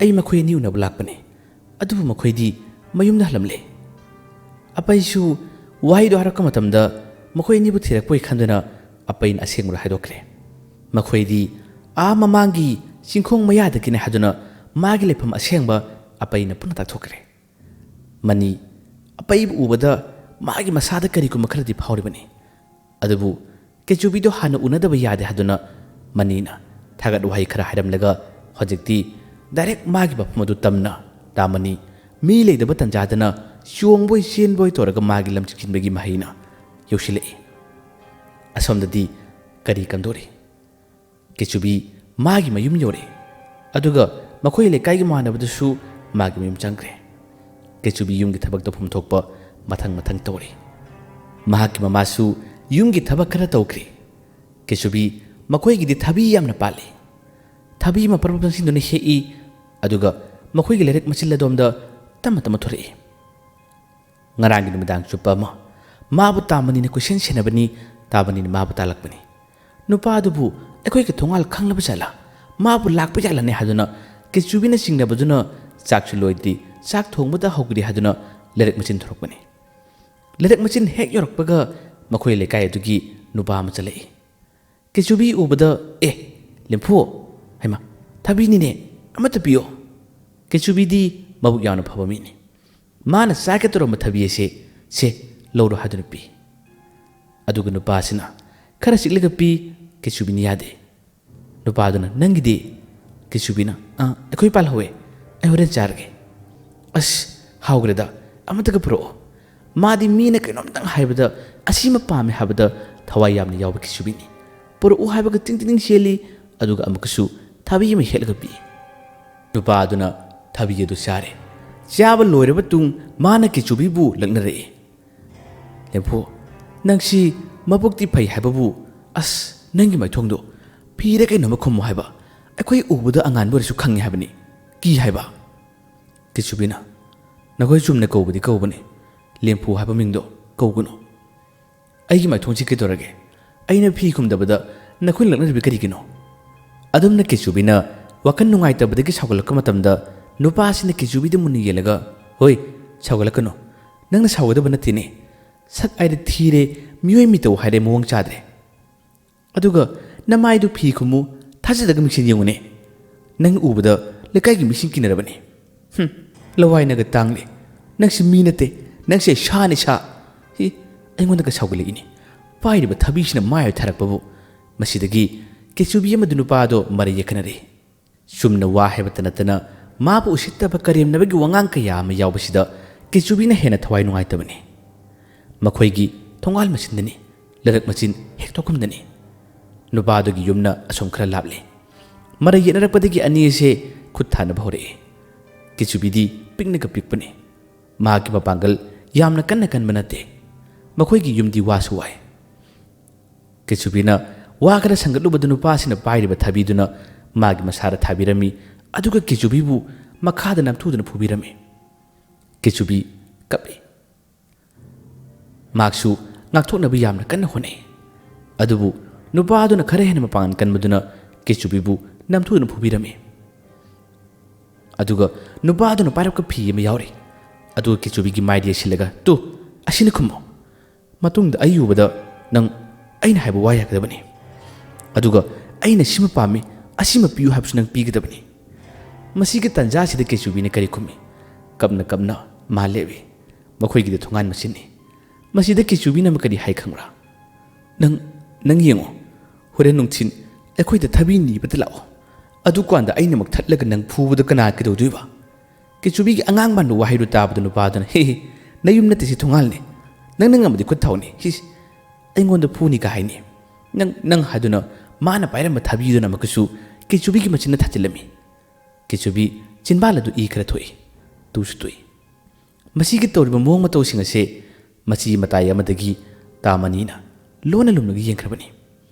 Speaker 1: ꯑꯩ ꯃꯈꯣꯏ ꯑꯅꯤ ꯎꯅꯕ ꯂꯥꯛꯄꯅꯦ ꯑꯗꯨꯕꯨ ꯃꯈꯣꯏꯗꯤ ꯃꯌꯨꯝꯗ ꯍꯜꯂꯝꯂꯦ ꯑꯄꯩꯁꯨ ꯋꯥꯍꯩꯗꯣ ꯍꯥꯏꯔꯛꯄ ꯃꯇꯝꯗ ꯃꯈꯣꯏ ꯑꯅꯤꯕꯨ ꯊꯤꯔꯛꯄꯣꯏ ꯈꯟꯗꯨꯅ ꯑꯄꯩꯅ ꯑꯁꯦꯡꯕꯗ ꯍꯥꯏꯗꯣꯛꯈ꯭ꯔꯦ꯫ ꯃꯈꯣꯏꯗꯤ ꯃꯃꯥꯡꯒꯤ ꯆꯤꯡꯈꯣꯡ ꯃꯌꯥꯗꯒꯤꯅꯦ ꯍꯥꯏꯗꯨꯅ ꯃꯥꯒꯤ ꯂꯩꯐꯝ ꯑꯁꯦꯡꯕ ꯑꯄꯩꯅ ꯄꯨꯟꯅ ꯇꯥꯛꯊꯣꯛꯈ꯭ꯔꯦ꯫ ꯃꯅꯤ ꯑꯄꯩꯕꯨ ꯎꯕꯗ ꯃꯥꯒꯤ ꯃꯁꯥꯗ ꯀꯔꯤꯒꯨꯝꯕ ꯈꯔꯗꯤ ꯐꯥꯎꯔꯤꯕꯅꯤ꯫ ꯑꯗꯨꯕꯨ ꯀꯦꯆꯨꯕꯤꯗꯣ ꯍꯥꯟꯅ ꯎꯅꯗꯕ ꯌꯥꯗꯦ ꯍꯥꯏꯗꯨꯅ ꯃꯅꯤꯅ ꯊꯥꯒꯠ ꯋꯥꯍꯩ ꯈꯔ ꯍꯥꯏꯔꯝꯂꯒ ꯍꯧꯖꯤꯛꯇꯤ ꯗꯥꯏꯔꯦꯛ ꯃꯥꯒꯤ ꯃꯐꯝ ꯑꯗꯨ ꯇꯝꯅ ꯇꯥꯃꯅꯤ ꯃꯤ ꯂꯩꯗꯕ ꯇꯟꯖꯥꯗꯅ ꯆꯣꯡꯕꯣꯏ ꯆꯦꯟꯕꯣꯏ ꯇꯧꯔꯒ ꯃꯥꯒꯤ ꯂꯝꯆꯤꯟꯕꯒꯤ ꯃꯍꯩꯅ ꯌꯧꯁꯤꯜꯂꯛꯏ꯫ ꯑꯁꯣꯝꯗꯗꯤ ꯀꯔꯤ ꯀꯝꯗꯣꯔꯤ? ꯀꯦꯆꯨꯕꯤ ꯃꯥꯒꯤ ꯃꯌꯨꯝ ꯌꯧꯔꯛꯏ꯫ ꯑꯗꯨꯒ ꯃꯈꯣꯏ ꯂꯩꯀꯥꯏꯒꯤ ꯃꯥꯟꯅꯕꯗꯨꯁꯨ ꯃꯥꯒꯤ ꯃꯌꯨꯝ ꯆꯪꯈ꯭ꯔꯦ꯫ ꯀꯦꯆꯨꯕꯤ ꯌꯨꯝꯒꯤ ꯊꯕꯛ ꯇꯧꯐꯝ ꯊꯣꯛꯄ ꯃꯊꯪ ꯃꯊꯪ ꯇꯧꯔꯤ꯫ ꯃꯍꯥꯛꯀꯤ ꯃꯃꯥꯁꯨ ꯌꯨꯝꯒꯤ ꯊꯕꯛ ꯈꯔ ꯇꯧꯈ꯭ꯔꯤ꯫ ꯀꯦꯆꯨꯕꯤ ꯃꯈꯣꯏꯒꯤꯗꯤ ꯊꯕꯤ ꯌꯥꯝꯅ ꯄꯥꯜꯂꯤ꯫ ꯊꯕꯤ ꯃꯄꯔ ꯃꯄꯔꯁꯤꯡꯗꯨꯅ ꯍꯦꯛꯏ ꯑꯗꯨꯒ ꯃꯈꯣꯏꯒꯤ ꯂꯩꯔꯛ ꯃꯆꯤꯜ ꯑꯗꯣꯝꯗ ꯇꯞꯅ ꯇꯞꯅ ꯊꯣꯔꯛꯏ꯫ ꯉꯔꯥꯡꯒꯤ ꯅꯨꯃꯤꯗꯥꯡ ꯆꯨꯞꯄ ꯑꯃ ꯃꯥꯕꯨ ꯇꯥꯃꯅꯤꯅ ꯀꯣꯏꯁꯦꯟ ꯁꯦꯟꯅꯕꯅꯤ, ꯇꯥꯃꯅꯤꯅ ꯃꯥꯕꯨ ꯇꯥꯜꯂꯛꯄꯅꯤ꯫ ꯅꯨꯄꯥ ꯑꯗꯨꯕꯨ ꯑꯩꯈꯣꯏꯒꯤ ꯊꯣꯡꯒꯥꯜ ꯈꯪꯂꯕ ꯖꯥꯠꯂꯥ, ꯃꯥꯕꯨ ꯂꯥꯛꯄ ꯌꯥꯠꯂꯅꯤ ꯍꯥꯏꯗꯨꯅ ꯀꯦꯆꯨꯕꯤꯅ ꯆꯤꯡꯅꯕꯗꯨꯅ ꯆꯥꯛꯁꯨ ꯂꯣꯏꯗ꯭ꯔꯤ ꯆꯥꯛ ꯊꯣꯡꯕꯗ ꯍꯧꯒ꯭ꯔꯤ ꯍꯥꯏꯗꯨꯅ ꯂꯩꯔꯛ ꯃꯆꯤꯟ ꯊꯣꯔꯛꯄꯅꯤ꯫ ꯂꯩꯔꯛ ꯃꯆꯤꯟ ꯍꯦꯛ ꯌꯧꯔꯛꯄꯒ ꯃꯈꯣꯏ ꯂꯩꯀꯥꯏ ꯑꯗꯨꯒꯤ ꯅꯨꯄꯥ ꯑꯃ ꯆꯠꯂꯛꯏ꯫ ꯀꯦꯆꯨꯕꯤ ꯎꯕꯗ ꯂꯦꯝꯐꯨ, ꯍꯩꯃꯥ ꯊꯕꯤꯅꯤꯅꯦ, ꯑꯃꯠꯇ ꯄꯤꯌꯣ꯫ ꯀꯦꯆꯨꯕꯤꯗꯤ ꯃꯕꯨꯛ ꯌꯥꯝꯅ ꯐꯕ ꯃꯤꯅꯤ꯫ ꯃꯥꯅ ꯆꯥꯒꯦ ꯇꯧꯔꯝꯕ ꯊꯕꯤ ꯑꯁꯦ ꯁꯦ ꯂꯧꯔꯣ ꯍꯥꯏꯗꯨꯅ ꯄꯤ꯫ ꯑꯗꯨꯒ ꯅꯨꯄꯥꯁꯤꯅ ꯈꯔ ꯆꯤꯛꯂꯒ ꯄꯤ꯫ ꯀꯦꯆꯨꯕꯤꯅ ꯌꯥꯗꯦ꯫ ꯅꯨꯄꯥꯗꯨꯅ ꯅꯪꯒꯤꯗꯤ? ꯀꯦꯆꯨꯕꯤꯅ ꯑꯩꯈꯣꯏ ꯄꯥꯜꯍꯧꯋꯦ, ꯑꯩ ꯍꯣꯔꯦꯟ ꯆꯥꯔꯒꯦ꯫ ꯑꯁ ꯍꯥꯎꯈ꯭ꯔꯦꯗ, ꯑꯃꯠꯇꯒ ꯄꯨꯔꯛꯑꯣ꯫ ꯃꯥꯗꯤ ꯃꯤꯅ ꯀꯩꯅꯣꯝꯇꯪ ꯍꯥꯏꯕꯗ ꯑꯁꯤꯃ ꯄꯥꯝꯃꯦ ꯍꯥꯏꯕꯗ ꯊꯋꯥꯏ ꯌꯥꯝꯅ ꯌꯥꯎꯕ ꯀꯦꯆꯨꯕꯤꯅꯤ꯫ ꯄꯨꯔꯛꯎ ꯍꯥꯏꯕꯒ ꯇꯤꯡ ꯇꯤꯡ ꯆꯦꯜꯂꯤ ꯑꯗꯨꯒ ꯑꯃꯨꯛꯀꯁꯨ ꯊꯕꯤ ꯑꯃ ꯍꯦꯛꯂꯒ ꯄꯤ꯫ ꯅꯨꯄꯥ ꯑꯗꯨꯅ ꯊꯕꯤ ꯑꯗꯨ ꯆꯥꯔꯦ꯫ ꯆꯥꯕ ꯂꯣꯏꯔꯕ ꯇꯨꯡ ꯃꯥꯅ ꯀꯦꯆꯨꯕꯤꯕꯨ ꯂꯛꯅꯔꯛꯏ꯫ ꯂꯦꯝꯐꯨ, ꯅꯪꯁꯤ ꯃꯕꯨꯛꯇꯤ ꯐꯩ ꯍꯥꯏꯕꯕꯨ ꯑꯁ ꯅꯪꯒꯤ ꯃꯥꯏꯊꯣꯡꯗꯣ ꯐꯤꯔ ꯀꯩꯅꯣꯝꯃ ꯈꯨꯝꯃꯨ ꯍꯥꯏꯕ, ꯑꯩꯈꯣꯏ ꯎꯕꯗ ꯑꯉꯥꯟꯕ ꯑꯣꯏꯔꯁꯨ ꯈꯪꯉꯦ ꯍꯥꯏꯕꯅꯤ, ꯀꯤ ꯍꯥꯏꯕ꯫ ꯀꯦꯆꯨꯕꯤꯅ ꯅꯈꯣꯏ ꯆꯨꯝꯅ ꯀꯧꯕꯗꯤ ꯀꯧꯕꯅꯤ, ꯂꯦꯝꯐꯨ ꯍꯥꯏꯕ ꯃꯤꯡꯗꯣ ꯀꯧꯒꯅꯨ꯫ ꯑꯩꯒꯤ ꯃꯥꯏꯊꯣꯡꯁꯤ ꯀꯩꯗꯧꯔꯒꯦ? ꯑꯩꯅ ꯐꯤ ꯈꯨꯝꯗꯕꯗ ꯅꯈꯣꯏꯅ ꯂꯛꯅꯔꯤꯕ ꯀꯔꯤꯒꯤꯅꯣ? ꯑꯗꯨꯝꯅ ꯀꯦꯆꯨꯕꯤꯅ ꯋꯥꯈꯜ ꯅꯨꯡꯉꯥꯏꯇꯕꯗꯒꯤ ꯁꯥꯎꯒꯠꯂꯛꯄ ꯃꯇꯝꯗ ꯅꯨꯄꯥꯁꯤꯅ ꯀꯦꯆꯨꯕꯤꯗ ꯃꯨꯟꯅ ꯌꯦꯡꯂꯒ ꯍꯣꯏ ꯁꯥꯎꯒꯠꯂꯛꯀꯅꯨ, ꯅꯪꯅ ꯁꯥꯎꯒꯗꯕ ꯅꯠꯇꯦꯅꯦ, ꯁꯛ ꯍꯥꯏꯔꯦ ꯊꯤꯔꯦ, ꯃꯤꯑꯣꯏ ꯃꯤꯇꯧ ꯍꯥꯏꯔꯦ ꯃꯑꯣꯡ ꯆꯥꯗ꯭ꯔꯦ, ꯑꯗꯨꯒ ꯅꯃꯥꯏꯗꯨ ꯐꯤ ꯈꯨꯝꯃꯨ, ꯊꯥꯖꯗꯒ ꯃꯤꯡꯁꯦꯟ ꯌꯦꯡꯉꯨꯅꯦ, ꯅꯪ ꯎꯕꯗ ꯂꯩꯀꯥꯏꯒꯤ ꯃꯤꯁꯤꯡ ꯀꯤꯅꯔꯕꯅꯤ, ꯂꯋꯥꯏꯅꯒ ꯇꯥꯡꯂꯦ, ꯅꯪꯁꯤ ꯃꯤ ꯅꯠꯇꯦ, ꯅꯪꯁꯦ ꯁꯥꯅꯤ ꯁꯥ, ꯑꯩꯉꯣꯟꯗꯒ ꯁꯥꯎꯒꯠꯂꯛꯏꯅꯤ, ꯄꯥꯏꯔꯤꯕ ꯊꯕꯤꯁꯤꯅ ꯃꯥꯏ ꯊꯥꯔꯛꯄꯕꯨ꯫ ꯃꯁꯤꯗꯒꯤ ꯀꯦꯆꯨꯕꯤ ꯑꯃꯗꯤ ꯅꯨꯄꯥꯗꯣ ꯃꯔꯩ ꯌꯦꯠꯈꯠꯅꯔꯦ꯫ ꯆꯨꯝꯅ ꯋꯥ ꯍꯥꯏꯕꯇ ꯅꯠꯇꯅ ꯃꯥꯕꯨ ꯎꯁꯤꯠꯇꯕ ꯀꯔꯦꯝꯅꯕꯒꯤ ꯋꯥꯉꯥꯡ ꯀꯌꯥ ꯑꯃ ꯌꯥꯎꯕꯁꯤꯗ ꯀꯦꯆꯨꯕꯤꯅ ꯍꯦꯟꯅ ꯊꯋꯥꯏ ꯅꯨꯡꯉꯥꯏꯇꯕꯅꯤ꯫ ꯃꯈꯣꯏꯒꯤ ꯊꯣꯡꯒꯥꯜ ꯃꯆꯤꯟꯗꯅꯤ, ꯂꯩꯔꯛ ꯃꯆꯤꯟ ꯍꯦꯛ ꯊꯣꯛꯐꯝꯗꯅꯤ꯫ ꯅꯨꯄꯥꯗꯨꯒꯤ ꯌꯨꯝꯅ ꯑꯁꯣꯝ ꯈꯔ ꯂꯥꯞꯂꯦ꯫ ꯃꯔꯩ ꯌꯦꯠꯅꯔꯛꯄꯗꯒꯤ ꯑꯅꯤ ꯑꯁꯦ ꯈꯨꯠ ꯊꯥꯅꯕ ꯍꯧꯔꯛꯏ꯫ ꯀꯦꯆꯨꯕꯤꯗꯤ ꯄꯤꯛꯅꯒ ꯄꯤꯛꯄꯅꯤ꯫ ꯃꯍꯥꯛꯀꯤ ꯃꯄꯥꯡꯒꯜ ꯌꯥꯝꯅ ꯀꯟꯅ ꯀꯟꯕ ꯅꯠꯇꯦ꯫ ꯃꯈꯣꯏꯒꯤ ꯌꯨꯝꯗꯤ ꯋꯥꯁꯨ ꯋꯥꯏ꯫ ꯀꯦꯆꯨꯕꯤꯅ ꯋꯥ ꯈꯔ ꯁꯪꯒꯠꯂꯨꯕꯗ ꯅꯨꯄꯥꯁꯤꯅ ꯄꯥꯏꯔꯤꯕ ꯊꯕꯤꯗꯨꯅ ꯃꯥꯒꯤ ꯃꯁꯥꯗ ꯊꯥꯕꯤꯔꯝꯃꯤ ꯑꯗꯨꯒ ꯀꯦꯆꯨꯕꯤꯕꯨ ꯃꯈꯥꯗ ꯅꯝꯊꯨꯗꯨꯅ ꯐꯨꯕꯤꯔꯝꯃꯤ꯫ ꯀꯦꯆꯨꯕꯤ ꯀꯞꯄꯤ꯫ ꯃꯍꯥꯛꯁꯨ ꯉꯥꯛꯊꯣꯛꯅꯕ ꯌꯥꯝꯅ ꯀꯟꯅ ꯍꯣꯠꯅꯩ꯫ ꯑꯗꯨꯕꯨ ꯅꯨꯄꯥꯗꯨꯅ ꯈꯔ ꯍꯦꯟꯅ ꯃꯄꯥꯡꯒꯜ ꯀꯟꯕꯗꯨꯅ ꯀꯦꯆꯨꯕꯤꯕꯨ ꯅꯝꯊꯨꯗꯨꯅ ꯐꯨꯕꯤꯔꯝꯃꯤ꯫ ꯑꯗꯨꯒ ꯅꯨꯄꯥꯗꯨꯅ ꯄꯥꯏꯔꯛꯄ ꯐꯤ ꯑꯃ ꯌꯥꯎꯔꯤ꯫ ꯑꯗꯨꯒ ꯀꯦꯆꯨꯕꯤꯒꯤ ꯃꯥꯏꯗ ꯌꯦꯠꯁꯤꯜꯂꯒ ꯇꯨ ꯑꯁꯤꯅ ꯈꯨꯝꯃꯣ, ꯃꯇꯨꯡꯗ ꯑꯩ ꯎꯕꯗ ꯅꯪ ꯑꯩꯅ ꯍꯥꯏꯕ ꯋꯥ ꯌꯥꯒꯗꯕꯅꯤ, ꯑꯗꯨꯒ ꯑꯩꯅ ꯁꯤꯃ ꯄꯥꯝꯃꯤ, ꯑꯁꯤꯃ ꯄꯤꯌꯨ ꯍꯥꯏꯕꯁꯨ ꯅꯪ ꯄꯤꯒꯗꯕꯅꯤ꯫ ꯃꯁꯤꯒꯤ ꯇꯟꯖꯥꯁꯤꯗ ꯀꯦꯆꯨꯕꯤꯅ ꯀꯔꯤ ꯈꯨꯝꯃꯤ? ꯀꯞꯅ ꯀꯞꯅ ꯃꯥ ꯂꯦꯞꯏ꯫ ꯃꯈꯣꯏꯒꯤꯗꯤ ꯊꯣꯡꯒꯥꯟ ꯃꯆꯤꯟꯅꯤ꯫ ꯃꯁꯤꯗ ꯀꯦꯆꯨꯕꯤꯅ ꯑꯃ ꯀꯔꯤ ꯍꯥꯏ ꯈꯪꯕ꯭ꯔꯥ? ꯅꯪ ꯌꯦꯡꯉꯣ, ꯍꯣꯔꯦꯟ ꯅꯨꯡꯊꯤꯟ ꯑꯩꯈꯣꯏꯗ ꯊꯕꯤ ꯅꯤꯕꯗ ꯂꯥꯛꯑꯣ, ꯑꯗꯨꯀꯥꯟꯗ ꯑꯩꯅꯃꯛ ꯊꯠꯂꯒ ꯅꯪ ꯐꯨꯕꯗ ꯀꯅꯥ ꯀꯩꯗꯧꯗꯣꯏꯕ? ꯀꯦꯆꯨꯕꯤꯒꯤ ꯑꯉꯥꯡ ꯃꯥꯟꯕ ꯋꯥꯍꯩꯗꯨ ꯇꯥꯕꯗ ꯅꯨꯄꯥꯗꯨꯅ ꯅꯌꯨꯝ ꯅꯠꯇꯦ ꯁꯤ ꯊꯣꯡꯒꯥꯜꯅꯤ, ꯅꯪꯅ ꯉꯝꯃꯗꯤ ꯈꯨꯠ ꯊꯥꯎꯅꯤ, ꯑꯩꯉꯣꯟꯗ ꯐꯨꯅꯤ ꯀ ꯍꯥꯏꯅꯤ, ꯅꯪ ꯍꯥꯏꯗꯨꯅ ꯃꯥꯅ ꯄꯥꯏꯔꯝꯕ ꯊꯕꯤꯗꯨꯅ ꯑꯃꯨꯛꯀꯁꯨ ꯀꯦꯆꯨꯕꯤꯒꯤ ꯃꯆꯤꯟꯅ ꯊꯥꯖꯤꯜꯂꯝꯃꯤ꯫ ꯀꯦꯆꯨꯕꯤ ꯆꯤꯟꯕꯥꯜ ꯑꯗꯨ ꯏ ꯈꯔ ꯊꯣꯛꯏ, ꯇꯨꯁꯨ ꯇꯨꯏ꯫ ꯃꯁꯤꯒꯤ ꯇꯧꯔꯤꯕ ꯃꯑꯣꯡ ꯃꯇꯧꯁꯤꯡ ꯑꯁꯦ ꯃꯆꯤ ꯃꯇꯥꯏ ꯑꯃꯗꯒꯤ ꯇꯥꯃꯅꯤꯅ ꯂꯣꯟꯅ ꯂꯨꯝꯂꯒ ꯌꯦꯡꯈ꯭ꯔꯕꯅꯤ꯫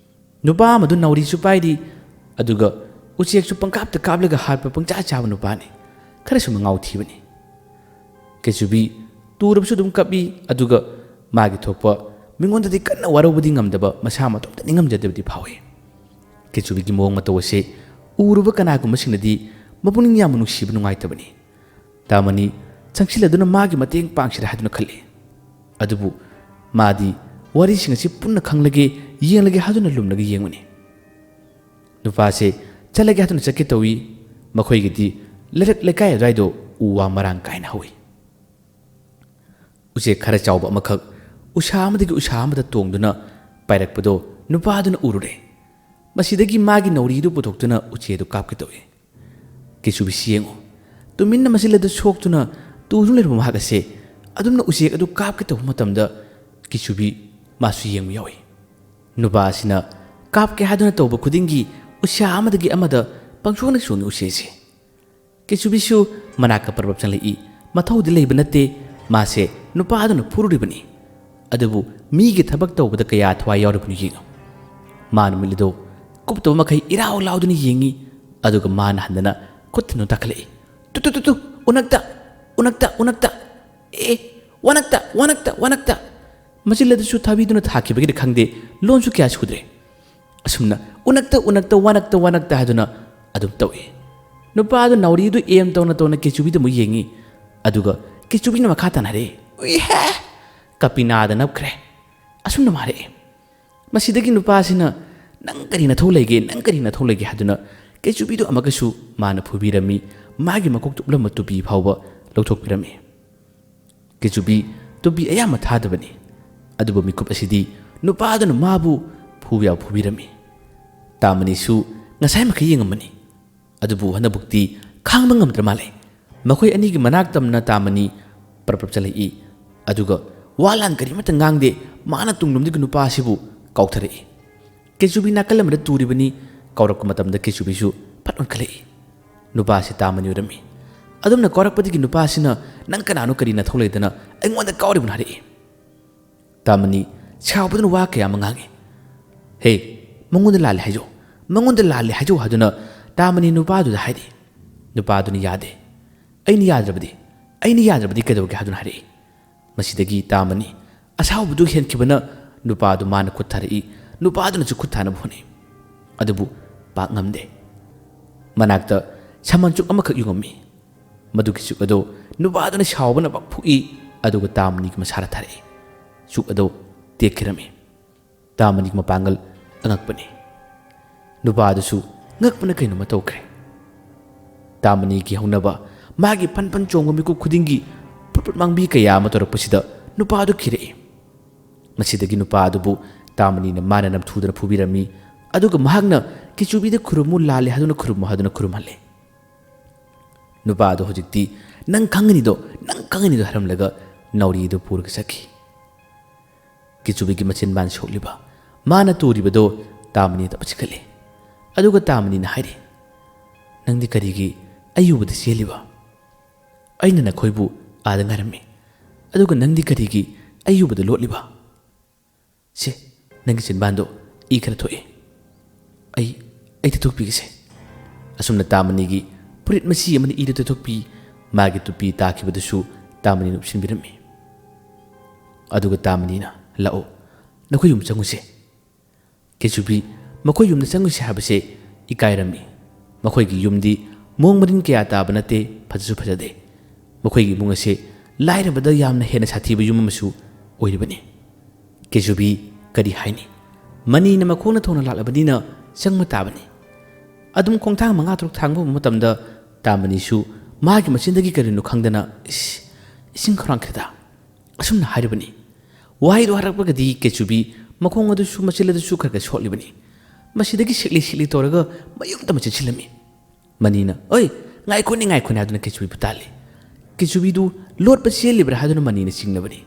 Speaker 1: ꯅꯨꯄꯥ ꯑꯃꯗꯨ ꯅꯥꯎꯔꯤꯁꯨ ꯄꯥꯏꯔꯤ, ꯑꯗꯨꯒ ꯎꯆꯦꯛꯁꯨ ꯄꯪꯀꯥꯞꯇ ꯀꯥꯞꯂꯒ ꯍꯥꯠꯄ ꯄꯪꯆꯥ ꯆꯥꯕ ꯅꯨꯄꯥꯅꯤ, ꯈꯔꯁꯨ ꯃꯉꯥꯎ ꯊꯤꯕꯅꯤ꯫ ꯀꯦꯆꯨꯕꯤ ꯇꯨꯔꯕꯁꯨ ꯑꯗꯨꯝ ꯀꯞꯄꯤ, ꯑꯗꯨꯒ ꯃꯥꯒꯤ ꯊꯣꯛꯄ ꯃꯤꯉꯣꯟꯗꯗꯤ ꯀꯟꯅ ꯋꯥꯔꯧꯕꯗꯤ ꯉꯝꯗꯕ, ꯃꯁꯥ ꯃꯇꯣꯝꯇ ꯅꯤꯡꯉꯝꯖꯗꯕꯗꯤ ꯐꯥꯎꯏ꯫ ꯀꯦꯆꯨꯕꯤꯒꯤ ꯃꯑꯣꯡ ꯃꯇꯧ ꯑꯁꯤ ꯎꯔꯨꯕ ꯀꯅꯥꯒꯨꯝꯕꯁꯤꯡꯅꯗꯤ ꯃꯄꯨꯛꯅꯤꯡ ꯌꯥꯝꯅ ꯅꯨꯡꯁꯤꯕ ꯅꯨꯡꯉꯥꯏꯇꯕꯅꯤ꯫ ꯇꯥꯃꯅꯤ ꯆꯪꯁꯤꯜꯂꯗꯨꯅ ꯃꯥꯒꯤ ꯃꯇꯦꯡ ꯄꯥꯡꯁꯤꯔꯥ ꯍꯥꯏꯗꯨꯅ ꯈꯜꯂꯤ꯫ ꯑꯗꯨꯕꯨ मादी वारीसिंग असि पुन्ना खंगलगे येंगलगे हादुना लुमलगे येंगुनी नुपासे चलगे हादुना चके तोई मखोइगिदी लेरक लेकाय अद्वाइदो उवा मरांग कायना हौई उचे खरा चाउबा अमखक उषा अमदगी उषा अमदा तोंगदुना पाइरकपदो नुपादुना उरुरे मसिदगी मागी नौरीदु पुथोक्तुना उचेदु कापके तोई किसुबि सियेंगो तुमिन्ना मसिलद सोक्तुना तुजु लेरबो मागसे अदुमना उचेक अदु कापके तौ मतमदा किसुबि मासु येंगु यावई नुपा असिना कापके हादुना तौबा खुदिंगी उषा अमदगी अमदा पंगसोंग सोंगी उचेसे किसुबिसु मनाका परबब चंगलई मथौदि लेब नते मासे नुपा अदुना फुरुरिबनी अदुबु मीगे थबक तौबदा कया थवा यावरबनु येंगो मान मिलिदो कुपतो मखै इराव लाउदुनी येंगी अदुगा मान हंदना खुत्तनु तखलई तु उनक्ता ए वनक्ता मचिलदसु थाबीदुना थाखिबगे खंगदे लोनसु क्या सुद्रे असुमना उनक्ता वनक्ता हादुना अदुम तौई नुपादु नौरीदु एम तौना केचुबीदु मु येंगी अदुगा केचुबीना मखा तनारे उइहे कपिनादा नबख्रे असुमना मारे मसिदगी नुपासिना नंग करिना थौलेगे हादुना केचुबीदु अमगसु माना फुबीरमी मागी मकोक तुलम तुबी फावबा लौथोकपिरमी केचुबी तुबी अयाम थादबनी अदुबो मिकुप असिदी नुपादुना माबु फुबिया फुबीरमी तामनिसु ngasai maka yengamani adubu hanabukti khangba ngamdra male makhoi ani gi manak tamna tamani parprap chalai i aduga walan kari mata ngangde mana tunglumdi gu nupa sibu kauthare kechubi nakalam da turibani kaurak matam da kechubi su patun khalai nupa si tamani urami adumna kaurakpadi gi nupa sina nang kananu kari na tholai dana aingonda kauri bunare tamani chawbudun wa kaya mangange hey mangunda lale hajo मंगोंद लाले हाजो हाजुना तामनी नुपादु हाइदे नुपादुनि यादे अइनि याद्रबदि कदोगे हाजुना हारे मसिदगी तामनी असाउबुदु हेनखिबना नुपादु मान खुथारई नुपादुना चु खुथाना भोने अदुबु पाक ngamde मनाक्ता छमनचुक अमखक युगमी मदुगी चुक अदो नुपादुना सावबना बफुई अदुगा तामनी क मसारा थारे चुक अदो तेखिरमी तामनी क मपांगल अंगकपने नुपादुसु ngakpana kaino matokre tamani ki haunaba magi panpan chongba miku khudingi purput mangbi kaya matorakpasida nupadu khire masidagi nupadu bu tamani na mana nam thudana phubirami aduga mahagna kichubi de khurumu lale haduna khurumale nupadu hojikti nang khangani do haramlaga nauri do purga sakhi kichubi gi machin ban sholiba mana turiba do tamani ta pachikale अदुगा तामनी ना हाइरे नंदी करिगी अयुबद सेलिबा अइना नखोइबु आदा ngarame अदुगा नंदी करिगी अयुबद लोटलिबा से नंगी चिनबांदो इ खरा थोए आई तथोकपिगे असुमना तामनीगी पुरित मसी अमनि इ तथोकपि मागी तुपि ताखिबदसु तामनी नुपसिनबिरमी अदुगा तामनीना लाओ नखोइ युम चंगुसे केचुबि मखोइ युमना चंगुसे हाबसे इकाइरमी मखोइगी युमदी मोंग मरिन कया ताबा नते फजसु फजदे मखोइगी मुंगसे लाइरबदा यामना हेना साथीबा युम अमसु ओइरिबनी केचुबि करी हाइनी मनी न मखोना थोना लालबनीना चंगमा ताबनी अदुम खोंथांग मंगा तुक थांगबो मतमदा तामनीसु मागी मचिनदगी करिनु खंगदना इसिंग खरांखदा असुमना हाइरिबनी वाइदो हरकपगदी केचुबि मखोंग अदुसु मचिलदसु खरगा सोलिबनी मसिदगी सिकली तोरगा मयुमता मचिलमी मनीना ओय ngaikoni aduna kechubi putali kechubi du lord pa chelibre haduna manina singnabani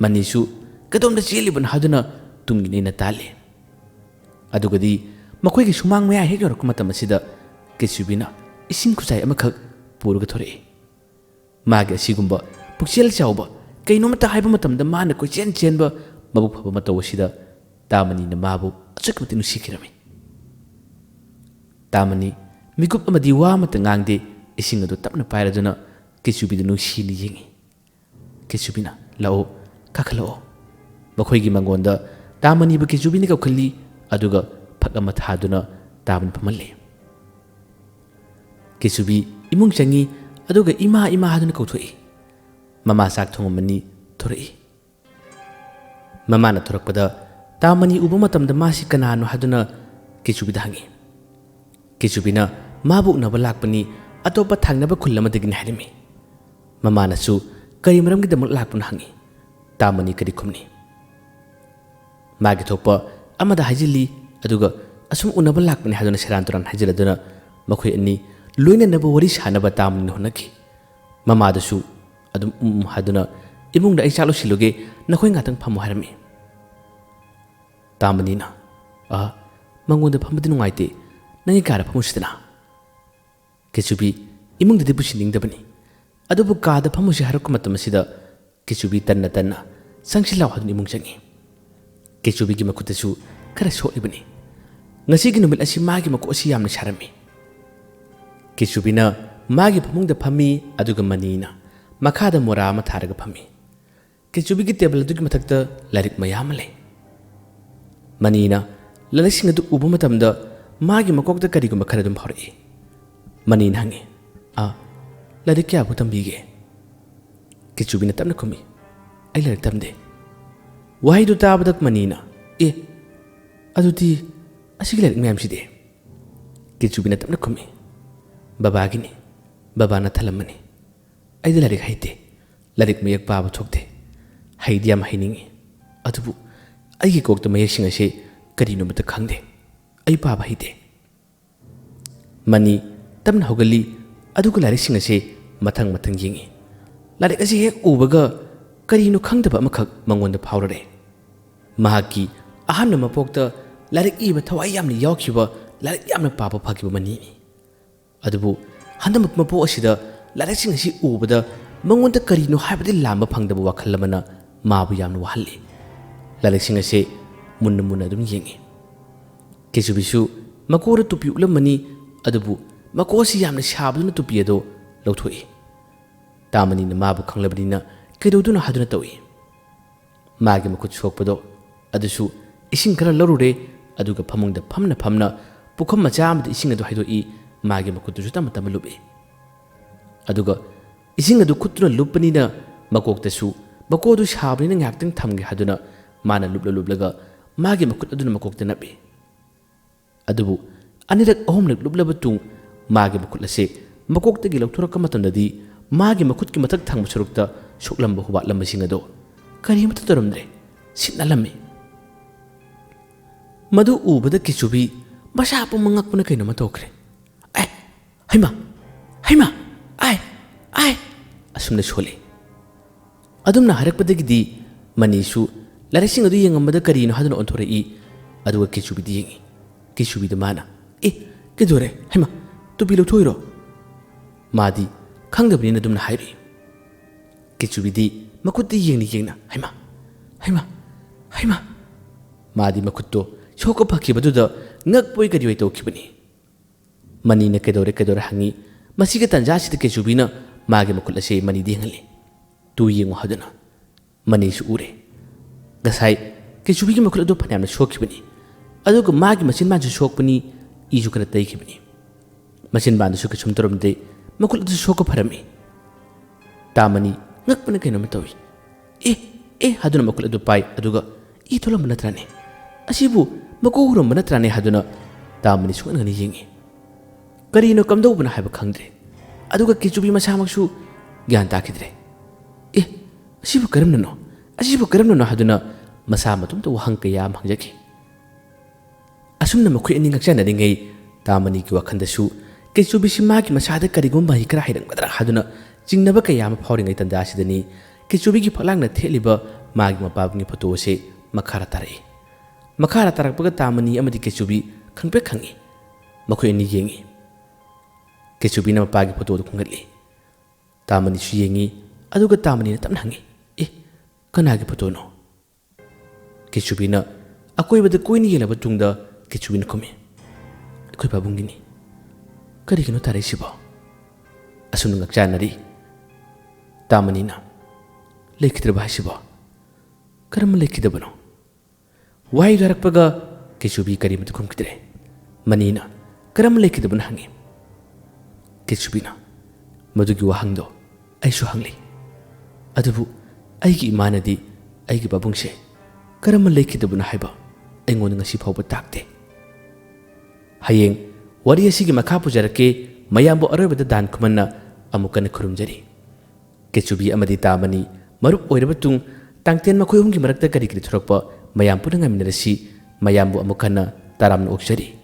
Speaker 1: manisu kadom da cheliban haduna tungine na tale adugadi makoi gi sumang maya hek yor kuma tamasida kechubi na ising kusai amakak puruga thore magi asigumba pukchel chawba kainomata haiba matamda mana ko chenba mabuk phaba matawasida तामनी न माबु अचकमति नुसिखिरमी तामनी मिकुप अमदि वा मत ngang इसिंग अदु तपना पाइरदुना केचुबि दु नुसिनि येंगी केचुबिना लाओ काखलो मखोइगी मंगोंदा तामनी बु केचुबिनि कखली अदुगा फकमा थादुना तामन फमले केचुबि इमुंग चंगी अदुगा इमा हादुना कौथोई ममा साक थोंगमनी थोरई ꯃꯃꯥꯅ ꯊꯣꯔꯛꯄꯗ ꯇꯥꯃꯅꯤ ꯎꯕ ꯃꯇꯝꯗ ꯃꯥꯁꯤ ꯀꯅꯥꯅꯣ ꯍꯥꯏꯗꯨꯅ ꯀꯤꯆꯨꯕꯤꯗ ꯍꯪꯉꯤ꯫ ꯀꯤꯆꯨꯕꯤꯅ ꯃꯥꯕꯨ ꯎꯅꯕ ꯂꯥꯛꯄꯅꯤ, ꯑꯇꯣꯞꯄ ꯊꯪꯅꯕ ꯈꯨꯜ ꯑꯃꯗꯒꯤꯅꯤ ꯍꯥꯏꯔꯝꯃꯤ꯫ ꯃꯃꯥꯅꯁꯨ ꯀꯔꯤ ꯃꯔꯝꯒꯤꯗꯃꯛ ꯂꯥꯛꯄꯅꯣ ꯍꯪꯉꯤ꯫ ꯇꯥꯃꯅꯤ ꯀꯔꯤ ꯈꯨꯝꯅꯤ? ꯃꯥꯒꯤ ꯊꯣꯛꯄ ꯑꯃꯗ ꯍꯥꯏꯖꯤꯜꯂꯤ, ꯑꯗꯨꯒ ꯑꯁꯨꯝ ꯎꯅꯕ ꯂꯥꯛꯄꯅꯤ ꯍꯥꯏꯗꯨꯅ ꯁꯦꯔꯥꯟ ꯇꯨꯔꯥꯟ ꯍꯥꯏꯖꯤꯜꯂꯗꯨꯅ ꯃꯈꯣꯏ ꯑꯅꯤ ꯂꯣꯏꯅꯅꯕ ꯋꯥꯔꯤ ꯁꯥꯅꯕ ꯇꯥꯃꯅꯤꯅ ꯍꯣꯠꯅꯈꯤ꯫ ꯃꯃꯥꯗꯨꯁꯨ ꯑꯗꯨꯝ ꯍꯥꯏꯗꯨꯅ ꯏꯃꯨꯡꯗ ꯑꯩ ꯆꯥꯛ ꯂꯣꯏꯁꯤꯜꯂꯨꯒꯦ, ꯅꯈꯣꯏ ꯉꯥꯛꯇꯪ ꯐꯝꯃꯨ ꯍꯥꯏꯔꯝꯃꯤ꯫ ꯇꯥꯃꯅꯤꯅ ꯃꯉꯣꯟꯗ ꯐꯝꯕꯗꯤ ꯅꯨꯡꯉꯥꯏꯇꯦ, ꯅꯪꯒꯤ ꯀꯥꯗ ꯐꯝꯃꯨꯁꯤꯗꯅ꯫ ꯀꯤꯆꯨꯕꯤ ꯏꯃꯨꯡꯗꯗꯤ ꯄꯨꯁꯤꯟꯅꯤꯡꯗꯕꯅꯤ, ꯑꯗꯨꯕꯨ ꯀꯥꯗ ꯐꯝꯃꯨꯁꯤ ꯍꯥꯏꯔꯛꯄ ꯃꯇꯝ ꯑꯁꯤꯗ ꯀꯤꯆꯨꯕꯤ ꯇꯟꯅ ꯇꯟꯅ ꯆꯪꯁꯤꯜꯂꯥꯎ ꯍꯥꯏꯗꯨꯅ ꯏꯃꯨꯡ ꯆꯪꯉꯤ꯫ ꯀꯤꯆꯨꯕꯤꯒꯤ ꯃꯈꯨꯠꯇꯁꯨ ꯈꯔ ꯁꯣꯛꯂꯤꯕꯅꯤ꯫ ꯉꯁꯤꯒꯤ ꯅꯨꯃꯤꯠ ꯑꯁꯤ ꯃꯥꯒꯤ ꯃꯀꯣꯛ ꯑꯁꯤ ꯌꯥꯝꯅ ꯁꯥꯔꯝꯃꯤ꯫ ꯀꯤꯆꯨꯕꯤꯅ ꯃꯥꯒꯤ ꯐꯃꯨꯡꯗ ꯐꯝꯃꯤ, ꯑꯗꯨꯒ ꯃꯅꯤꯅ ꯃꯈꯥꯗ ꯃꯣꯔꯥ ꯑꯃ ꯊꯥꯔꯒ ꯐꯝꯃꯤ꯫ ꯀꯤꯆꯨꯕꯤꯒꯤ ꯇꯦꯕꯜ ꯑꯗꯨꯒꯤ ꯃꯊꯛꯇ ꯂꯥꯏꯔꯤꯛ ꯃꯌꯥꯝ ꯑꯃ ꯂꯩ꯫ ꯃꯅꯤꯅ ꯂꯥꯏꯔꯤꯛꯁꯤꯡ ꯑꯗꯨ ꯎꯕ ꯃꯇꯝꯗ ꯃꯥꯒꯤ ꯃꯀꯣꯛꯇ ꯀꯔꯤꯒꯨꯝꯕ ꯈꯔ ꯑꯗꯨꯝ ꯐꯥꯎꯔꯛꯏ꯫ ꯃꯅꯤꯅ ꯍꯪꯉꯤ, ꯂꯥꯏꯔꯤꯛ ꯀꯌꯥꯕꯨ ꯇꯝꯕꯤꯒꯦ? ꯀꯤꯆꯨꯕꯤꯅ ꯇꯞꯅ ꯈꯨꯝꯃꯤ, ꯑꯩ ꯂꯥꯏꯔꯤꯛ ꯇꯝꯗꯦ꯫ ꯋꯥꯍꯩꯗꯨ ꯇꯥꯕꯗ ꯃꯅꯤꯅ ꯑꯗꯨꯗꯤ ꯑꯁꯤꯒꯤ ꯂꯥꯏꯔꯤꯛ ꯃꯌꯥꯝꯁꯤꯗꯤ? ꯀꯤꯆꯨꯕꯤꯅ ꯇꯞꯅ ꯈꯨꯝꯃꯤ, ꯕꯕꯥꯒꯤꯅꯤ, ꯕꯕꯥꯅ ꯊꯜꯂꯝꯃꯅꯤ꯫ ꯑꯩꯗꯤ ꯂꯥꯏꯔꯤꯛ ꯍꯩꯇꯦ, ꯂꯥꯏꯔꯤꯛ ꯃꯌꯦꯛ ꯄꯥꯕ ꯊꯣꯛꯇꯦ, ꯍꯩꯗꯤ ꯌꯥꯝ ꯍꯩꯅꯤꯡꯉꯤ, ꯑꯗꯨꯕꯨ ꯑꯩꯒꯤ ꯀꯣꯛꯇ ꯃꯌꯦꯛꯁꯤꯡ ꯑꯁꯤ ꯀꯔꯤꯅꯣꯃꯇ ꯈꯪꯗꯦ, ꯑꯩ ꯄꯥꯕ ꯍꯩꯇꯦ꯫ ꯃꯅꯤ ꯇꯞꯅ ꯍꯧꯒꯠꯂꯤ, ꯑꯗꯨꯒ ꯂꯥꯏꯔꯤꯛꯁꯤꯡ ꯑꯁꯤ ꯃꯊꯪ ꯃꯊꯪ ꯌꯦꯡꯉꯤ꯫ ꯂꯥꯏꯔꯤꯛ ꯑꯁꯤ ꯍꯦꯛ ꯎꯕꯒ ꯀꯔꯤꯅꯣ ꯈꯪꯗꯕ ꯑꯃꯈꯛ ꯃꯉꯣꯟꯗ ꯐꯥꯎꯔꯔꯦ꯫ ꯃꯍꯥꯛꯀꯤ ꯑꯍꯥꯟꯕ ꯃꯄꯣꯛꯇ ꯂꯥꯏꯔꯤꯛ ꯏꯕ ꯊꯋꯥꯏ ꯌꯥꯝꯅ ꯌꯥꯎꯈꯤꯕ, ꯂꯥꯏꯔꯤꯛ ꯌꯥꯝꯅ ꯄꯥꯕ ꯐꯈꯤꯕ ꯃꯅꯤꯅꯤ꯫ ꯑꯗꯨꯕꯨ ꯍꯟꯗꯛ ꯃꯄꯣꯛ ꯑꯁꯤꯗ ꯂꯥꯏꯔꯤꯛꯁꯤꯡ ꯑꯁꯤ ꯎꯕꯗ ꯃꯉꯣꯟꯗ ꯀꯔꯤꯅꯣ ꯍꯥꯏꯕꯗꯤ ꯂꯥꯝꯕ ꯐꯪꯗꯕ ꯋꯥꯈꯜ ꯑꯃꯅ ꯃꯥꯕꯨ ꯌꯥꯝꯅ ꯋꯥꯍꯜꯂꯤ꯫ ꯂꯥꯏꯔꯤꯛꯁꯤꯡ ꯑꯁꯤ ꯃꯨꯟꯅ ꯃꯨꯟꯅ ꯑꯗꯨꯝ ꯌꯦꯡꯉꯤ꯫ ꯀꯤꯆꯨꯕꯤꯁꯨ ꯃꯀꯣꯛꯗ ꯇꯨꯄꯤ ꯎꯞꯂꯝꯕꯅꯤ, ꯑꯗꯨꯕꯨ ꯃꯀꯣꯛ ꯑꯁꯤ ꯌꯥꯝꯅ ꯁꯥꯕꯗꯨꯅ ꯇꯨꯄꯤ ꯑꯗꯨ ꯂꯧꯊꯣꯛꯏ꯫ ꯇꯥꯃꯅꯤꯅ ꯃꯥꯕꯨ ꯈꯪꯂꯕꯅꯤꯅ ꯀꯩꯗꯧꯗꯨꯅꯣ ꯍꯥꯏꯗꯨꯅ ꯇꯧꯏ꯫ ꯃꯥꯒꯤ ꯃꯈꯨꯠ ꯁꯣꯛꯄꯗꯣ ꯑꯗꯨꯁꯨ ꯏꯁꯤꯡ ꯈꯔ ꯂꯧꯔꯨꯔꯦ, ꯑꯗꯨꯒ ꯐꯃꯨꯡꯗ ꯐꯝꯅ ꯐꯝꯅ ꯄꯨꯈꯝ ꯃꯆꯥ ꯑꯃꯗ ꯏꯁꯤꯡ ꯑꯗꯨ ꯍꯩꯗꯣꯛꯏ꯫ ꯃꯥꯒꯤ ꯃꯈꯨꯠꯇꯨꯁꯨ ꯇꯞꯅ ꯇꯞꯅ ꯂꯨꯞꯏ꯫ ꯑꯗꯨꯒ ꯏꯁꯤꯡ ꯑꯗꯨ ꯈꯨꯠꯇꯨꯅ ꯂꯨꯞꯄꯅꯤꯅ ꯃꯀꯣꯛꯇꯁꯨ ꯃꯀꯣꯛ ꯑꯗꯨ ꯁꯥꯕꯅꯤꯅ ꯉꯥꯏꯍꯥꯛꯇꯪ ꯊꯝꯒꯦ ꯍꯥꯏꯗꯨꯅ ꯃꯥꯅ ꯂꯨꯞꯂꯒ ꯃꯥꯒꯤ ꯃꯈꯨꯠ ꯑꯗꯨꯅ ꯃꯀꯣꯛꯇ ꯅꯞꯄꯤ꯫ ꯑꯗꯨꯕꯨ ꯑꯅꯤꯔꯛ ꯑꯍꯨꯝꯂꯛ ꯂꯨꯞꯂꯕ ꯇꯨꯡ ꯃꯥꯒꯤ ꯃꯈꯨꯠ ꯑꯁꯤ ꯃꯀꯣꯛꯇꯒꯤ ꯂꯧꯊꯣꯔꯛꯄ ꯃꯇꯝꯗꯗꯤ ꯃꯥꯒꯤ ꯃꯈꯨꯠꯀꯤ ꯃꯊꯛ ꯊꯪꯕ ꯁꯔꯨꯛꯇ ꯁꯣꯛꯂꯝꯕ ꯍꯨꯕꯥꯠꯂꯝꯕꯁꯤꯡ ꯑꯗꯣ ꯀꯔꯤꯃꯠꯇ ꯇꯧꯔꯝꯗ꯭ꯔꯦ, ꯁꯤꯠ ꯅꯥꯜꯂꯝꯃꯤ꯫ ꯃꯗꯨ ꯎꯕꯗ ꯀꯤꯆꯨꯕꯤ ꯃꯁꯥ ꯄꯨꯝꯕ ꯉꯛꯄꯅ ꯀꯩꯅꯣꯝꯃ ꯇꯧꯈ꯭ꯔꯦ꯫ ꯍꯩꯃꯥ ꯍꯩꯃꯥ ꯑꯥꯏ ꯑꯁꯨꯝꯅ ꯁꯣꯜꯂꯤ꯫ ꯑꯗꯨꯝꯅ ꯍꯥꯏꯔꯛꯄꯗꯒꯤꯗꯤ ꯃꯅꯤꯁꯨ ꯂꯥꯏꯔꯤꯛꯁꯤꯡ ꯑꯗꯨ ꯌꯦꯡꯉꯝꯕꯗ ꯀꯔꯤꯅꯣ ꯍꯥꯏꯗꯨꯅ ꯑꯣꯟꯊꯣꯔꯛꯏ, ꯑꯗꯨꯒ ꯀꯤꯆꯨꯕꯤꯗ ꯌꯦꯡꯉꯤ꯫ ꯀꯤꯆꯨꯕꯤꯗ ꯃꯥꯅ ꯀꯩꯗꯧꯔꯦ, ꯍꯩꯃꯥ ꯇꯨꯄꯤ ꯂꯧꯊꯣꯛꯏꯔꯣ? ꯃꯥꯗꯤ ꯈꯪꯗꯕꯅꯤꯅ ꯑꯗꯨꯝꯅ ꯍꯥꯏꯔꯛꯏ꯫ ꯀꯤꯆꯨꯕꯤꯗꯤ ꯃꯈꯨꯠꯇ ꯌꯦꯡꯅ ꯍꯩꯃꯥ ꯃꯥꯗꯤ ꯃꯈꯨꯠꯇꯣ ꯁꯣꯛꯄ ꯐꯈꯤꯕꯗꯨꯗ ꯉꯛꯄꯣꯏ ꯀꯔꯤꯑꯣꯏ ꯇꯧꯈꯤꯕꯅꯤ꯫ ꯃꯅꯤꯅ ꯀꯩꯗꯧꯔꯦ ꯍꯪꯉꯤ꯫ ꯃꯁꯤꯒꯤ ꯇꯟꯖꯥꯁꯤꯗ ꯀꯤꯆꯨꯕꯤꯅ ꯃꯥꯒꯤ ꯃꯈꯨꯠ ꯑꯁꯤ ꯃꯅꯤꯗ ꯌꯦꯡꯍꯜꯂꯤ꯫ ꯇꯨ ꯌꯦꯡꯉꯨ ꯍꯥꯏꯗꯨꯅ ꯃꯅꯤꯁꯨ ꯎꯔꯦ꯫ ꯉꯁꯥꯏ ꯀꯤꯆꯨꯕꯤꯒꯤ ꯃꯈꯨꯠ ꯑꯗꯨ ꯐꯅꯌꯥꯝꯅ ꯁꯣꯛꯈꯤꯕꯅꯤ, ꯑꯗꯨꯒ ꯃꯥꯒꯤ ꯃꯆꯤꯟꯕꯥꯟꯁꯨ ꯁꯣꯛꯄꯅꯤ, ꯏꯁꯨ ꯈꯔ ꯇꯩꯈꯤꯕꯅꯤ꯫ ꯃꯆꯤꯟꯕꯥꯟꯗꯨꯁꯨ ꯀꯩꯁꯨꯝ ꯇꯧꯔꯝꯗꯦ, ꯃꯈꯨꯠ ꯑꯗꯨꯁꯨ ꯁꯣꯛꯄ ꯐꯔꯝꯃꯤ꯫ ꯇꯥꯃꯅꯤ ꯉꯛꯄꯅ ꯀꯩꯅꯣꯝꯃ ꯇꯧꯏ꯫ ꯍꯥꯏꯗꯨꯅ ꯃꯈꯨꯠ ꯑꯗꯨ ꯄꯥꯏ, ꯑꯗꯨꯒ ꯏ ꯊꯣꯛꯂꯝꯕ ꯅꯠꯇ꯭ꯔꯥꯅꯦ, ꯑꯁꯤꯕꯨ ꯃꯀꯣꯛ ꯍꯨꯔꯝꯕ ꯅꯠꯇ꯭ꯔꯥꯅꯦ ꯍꯥꯏꯗꯨꯅ ꯇꯥꯃꯅꯤ ꯁꯨꯛꯉꯟ ꯌꯦꯡꯉꯤ꯫ ꯀꯔꯤꯅꯣ ꯀꯝꯗꯧꯕꯅꯣ ꯍꯥꯏꯕ ꯈꯪꯗ꯭ꯔꯦ, ꯑꯗꯨꯒ ꯀꯤꯆꯨꯕꯤ ꯃꯁꯥꯃꯛꯁꯨ ꯒ꯭ꯌꯥꯟ ꯇꯥꯈꯤꯗ꯭ꯔꯦ꯫ ꯑꯁꯤꯕꯨ ꯀꯔꯝꯅꯅꯣ ꯍꯥꯏꯗꯨꯅ ꯃꯁꯥ ꯃꯇꯣꯝꯇ ꯋꯥꯍꯪ ꯀꯌꯥ ꯑꯃ ꯍꯪꯖꯈꯤ꯫ ꯑꯁꯨꯝꯅ ꯃꯈꯣꯏ ꯑꯅꯤ ꯉꯛꯆꯅꯔꯤꯉꯩ ꯇꯥꯃꯅꯤꯒꯤ ꯋꯥꯈꯜꯗꯁꯨ ꯀꯤꯆꯨꯕꯤꯁꯤ ꯃꯥꯒꯤ ꯃꯁꯥꯗ ꯀꯔꯤꯒꯨꯝꯕ ꯃꯍꯩ ꯈꯔ ꯍꯩꯔꯝꯒꯗ꯭ꯔꯥ ꯍꯥꯏꯗꯨꯅ ꯆꯤꯡꯅꯕ ꯀꯌꯥ ꯑꯃ ꯐꯥꯎꯔꯤꯉꯩ ꯇꯟꯖꯥ ꯑꯁꯤꯗꯅꯤ ꯀꯤꯆꯨꯕꯤꯒꯤ ꯐꯛꯂꯥꯡꯗ ꯊꯦꯠꯂꯤꯕ ꯃꯥꯒꯤ ꯃꯄꯥꯕꯨꯡꯒꯤ ꯐꯣꯇꯣ ꯑꯁꯤ ꯃꯈꯥꯗ ꯇꯥꯔꯛꯏ꯫ ꯃꯈꯥꯗ ꯇꯥꯔꯛꯄꯒ ꯇꯥꯃꯅꯤ ꯑꯃꯗꯤ ꯀꯤꯆꯨꯕꯤ ꯈꯪꯄ꯭ꯔꯦꯛ ꯈꯪꯉꯤ꯫ ꯃꯈꯣꯏ ꯑꯅꯤ ꯌꯦꯡꯉꯤ꯫ ꯀꯤꯆꯨꯕꯤꯅ ꯃꯄꯥꯒꯤ ꯐꯣꯇꯣꯗꯨ ꯈꯨꯡꯒꯠꯂꯤ꯫ ꯇꯥꯃꯅꯤꯁꯨ ꯌꯦꯡꯉꯤ, ꯑꯗꯨꯒ ꯇꯥꯃꯅꯤꯅ ꯇꯞꯅ ꯍꯪꯉꯤ, ꯀꯅꯥꯒꯤ ꯐꯣꯇꯣꯅꯣ? ꯀꯤꯆꯨꯕꯤꯅ ꯑꯀꯣꯏꯕꯗ ꯀꯣꯏꯅ ꯌꯦꯡꯂꯕ ꯇꯨꯡꯗ ꯀꯤꯆꯨꯕꯤꯅ ꯈꯨꯝꯃꯤ, ꯑꯩꯈꯣꯏ ꯄꯥꯕꯨꯡꯒꯤꯅꯤ꯫ ꯀꯔꯤꯒꯤꯅꯣ ꯇꯥꯔꯛꯏꯁꯤꯕꯣ? ꯑꯁꯨꯝꯅ ꯉꯛꯆꯥꯅꯔꯤ꯫ ꯇꯥꯃꯅꯤꯅ ꯂꯩꯈꯤꯗ꯭ꯔꯕ ꯍꯥꯏꯁꯤꯕꯣ? ꯀꯔꯝꯕ ꯂꯩꯈꯤꯗꯕꯅꯣ? ꯋꯥꯍꯩꯗꯨ ꯍꯥꯏꯔꯛꯄꯒ ꯀꯤꯆꯨꯕꯤ ꯀꯔꯤꯃꯇ ꯈꯨꯝꯈꯤꯗ꯭ꯔꯦ꯫ ꯃꯅꯤꯅ ꯀꯔꯝꯕ ꯂꯩꯈꯤꯗꯕꯅꯣ ꯍꯪꯉꯤ꯫ ꯀꯤꯆꯨꯕꯤꯅ ꯃꯗꯨꯒꯤ ꯋꯥꯍꯪꯗꯣ ꯑꯩꯁꯨ ꯍꯪꯂꯤ, ꯑꯗꯨꯕꯨ ꯑꯩꯒꯤ ꯏꯃꯥꯅꯗꯤ ꯑꯩꯒꯤ ꯄꯥꯕꯨꯡꯁꯦ ꯀꯔꯝꯕ ꯂꯩꯈꯤꯗꯕꯅꯣ ꯍꯥꯏꯕ ꯑꯩꯉꯣꯟꯗ ꯉꯁꯤ ꯐꯥꯎꯕ ꯇꯥꯛꯇꯦ꯫ ꯍꯌꯦꯡ ꯋꯥꯔꯤ ꯑꯁꯤꯒꯤ ꯃꯈꯥ ꯄꯨꯖꯔꯛꯀꯦ ꯃꯌꯥꯝꯕꯨ ꯑꯔꯣꯏꯕꯗ ꯗꯥꯟ ꯈꯨꯃꯟꯅ ꯑꯃꯨꯛ ꯍꯟꯅ ꯈꯨꯔꯨꯝꯖꯔꯤ꯫ ꯀꯦꯆꯨꯕꯤ ꯑꯃꯗꯤ ꯇꯥꯃꯅꯤ ꯃꯔꯨꯞ ꯑꯣꯏꯔꯕ ꯇꯨꯡ ꯇꯥꯡꯇꯦꯟ ꯃꯈꯣꯏ ꯑꯍꯨꯝꯒꯤ ꯃꯔꯛꯇ ꯀꯔꯤ ꯀꯔꯤ ꯊꯣꯔꯛꯄ ꯃꯌꯥꯝ ꯄꯨꯟꯅ ꯉꯥꯏꯃꯤꯟꯅꯔꯁꯤ ꯃꯌꯥꯝꯕꯨ ꯑꯃꯨꯛ ꯍꯟꯅ ꯇꯔꯥꯝꯅ ꯑꯣꯛꯆꯔꯤ꯫